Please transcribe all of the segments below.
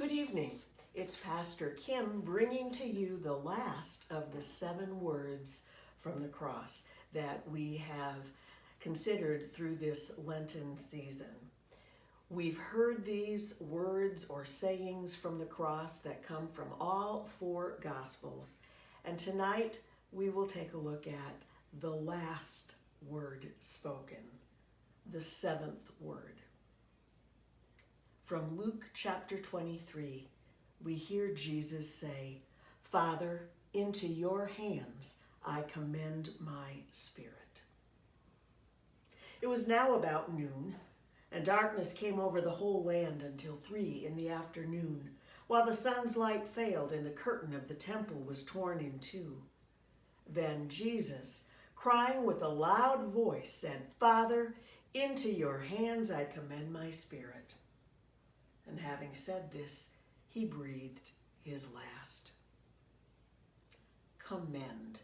Good evening. It's Pastor Kim bringing to you the last of the 7 words from the cross that we have considered through this Lenten season. We've heard these words or sayings from the cross that come from all 4 Gospels, and tonight we will take a look at the last word spoken, the 7th word. From Luke chapter 23, we hear Jesus say, "Father, into your hands I commend my spirit." It was now about noon, and darkness came over the whole land until 3 in the afternoon, while the sun's light failed and the curtain of the temple was torn in two. Then Jesus, crying with a loud voice, said, "Father, into your hands I commend my spirit." And having said this, he breathed his last. Commend.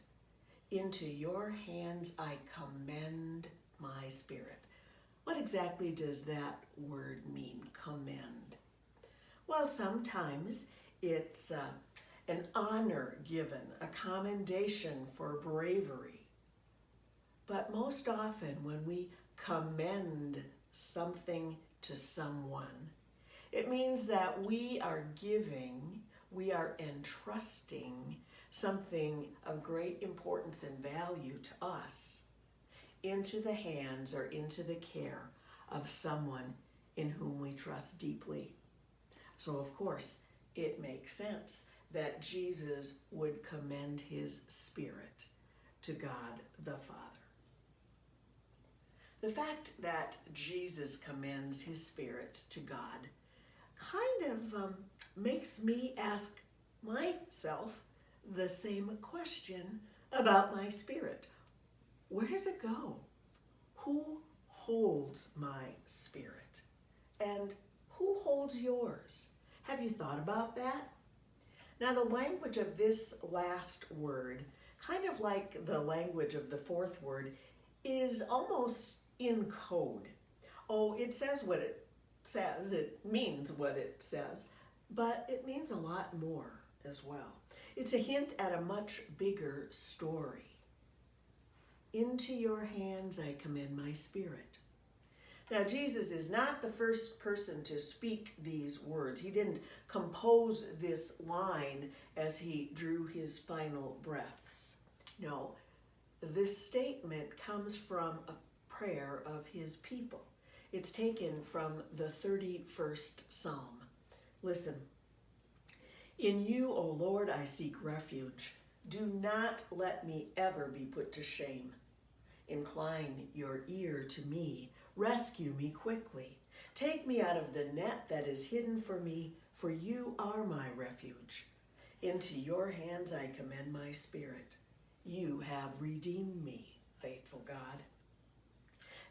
Into your hands I commend my spirit. What exactly does that word mean, commend? Well, sometimes it's an honor given, a commendation for bravery. But most often when we commend something to someone, it means that we are giving, we are entrusting something of great importance and value to us into the hands or into the care of someone in whom we trust deeply. So of course, it makes sense that Jesus would commend his spirit to God the Father. The fact that Jesus commends his spirit to God kind of makes me ask myself the same question about my spirit. Where does it go? Who holds my spirit? And who holds yours? Have you thought about that? Now, the language of this last word, kind of like the language of the 4th word, is almost in code. Oh, it says what it says, it means what it says, but it means a lot more as well. It's a hint at a much bigger story. Into your hands I commend my spirit. Now, Jesus is not the first person to speak these words. He didn't compose this line as he drew his final breaths. No, this statement comes from a prayer of his people. It's taken from the 31st Psalm. Listen. "In you, O Lord, I seek refuge. Do not let me ever be put to shame. Incline your ear to me. Rescue me quickly. Take me out of the net that is hidden for me, for you are my refuge. Into your hands I commend my spirit. You have redeemed me, faithful God."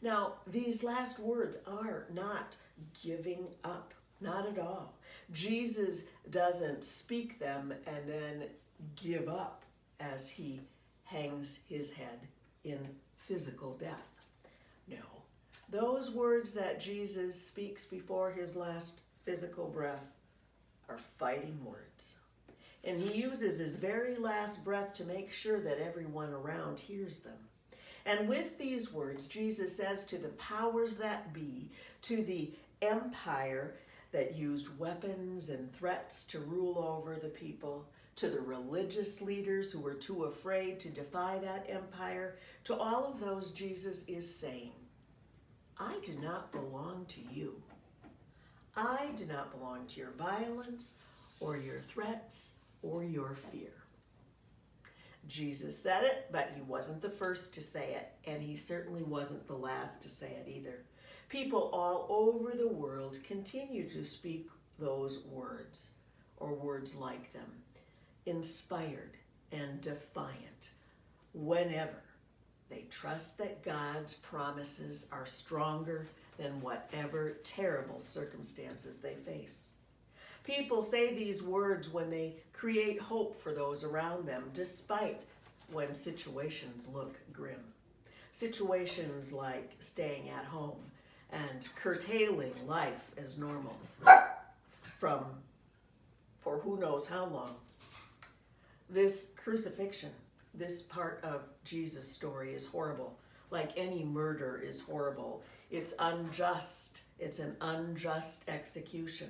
Now, these last words are not giving up, not at all. Jesus doesn't speak them and then give up as he hangs his head in physical death. No, those words that Jesus speaks before his last physical breath are fighting words. And he uses his very last breath to make sure that everyone around hears them. And with these words, Jesus says to the powers that be, to the empire that used weapons and threats to rule over the people, to the religious leaders who were too afraid to defy that empire, to all of those, Jesus is saying, I do not belong to you. I do not belong to your violence or your threats or your fear. Jesus said it, but he wasn't the first to say it, and he certainly wasn't the last to say it either. People all over the world continue to speak those words, or words like them, inspired and defiant, whenever they trust that God's promises are stronger than whatever terrible circumstances they face. People say these words when they create hope for those around them, despite when situations look grim. Situations like staying at home and curtailing life as normal from for who knows how long. This crucifixion, this part of Jesus' story is horrible. Like any murder is horrible. It's unjust. It's an unjust execution.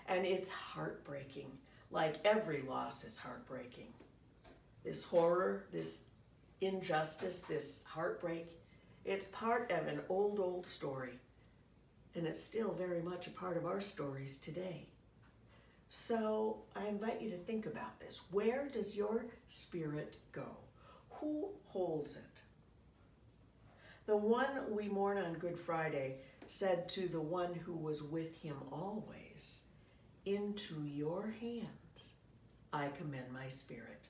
And it's heartbreaking. Like every loss is heartbreaking. This horror, this injustice, this heartbreak, it's part of an old story. And it's still very much a part of our stories today. So I invite you to think about this. Where does your spirit go? Who holds it? The one we mourn on Good Friday said to the one who was with him always, "Into your hands I commend my spirit."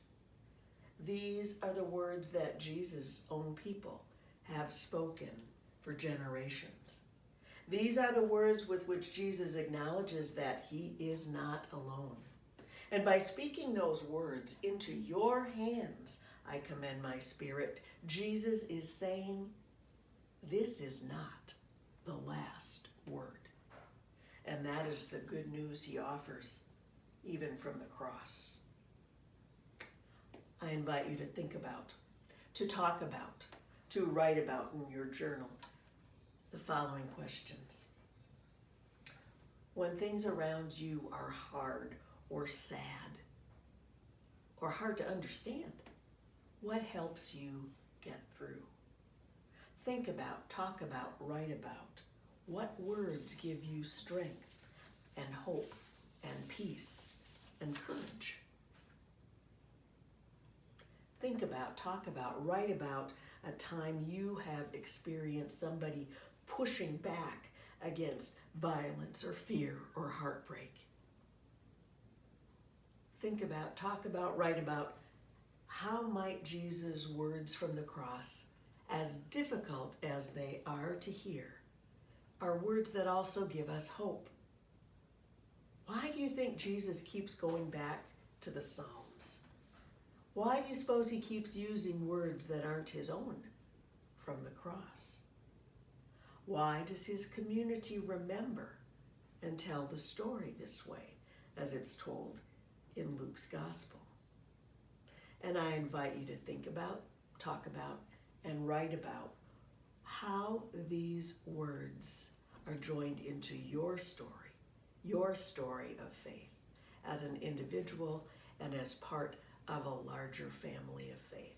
These are the words that Jesus' own people have spoken for generations. These are the words with which Jesus acknowledges that he is not alone. And by speaking those words, "Into your hands I commend my spirit," Jesus is saying, this is not the last word. And that is the good news he offers, even from the cross. I invite you to think about, to talk about, to write about in your journal the following questions. When things around you are hard or sad or hard to understand, what helps you get through? Think about, talk about, write about what words give you strength and hope and peace and courage. Think about, talk about, write about a time you have experienced somebody pushing back against violence or fear or heartbreak. Think about, talk about, write about how might Jesus' words from the cross, as difficult as they are to hear, are words that also give us hope. Why do you think Jesus keeps going back to the Psalms? Why do you suppose he keeps using words that aren't his own from the cross? Why does his community remember and tell the story this way, as it's told in Luke's gospel? And I invite you to think about, talk about, and write about how these words are joined into your story of faith, as an individual and as part of a larger family of faith.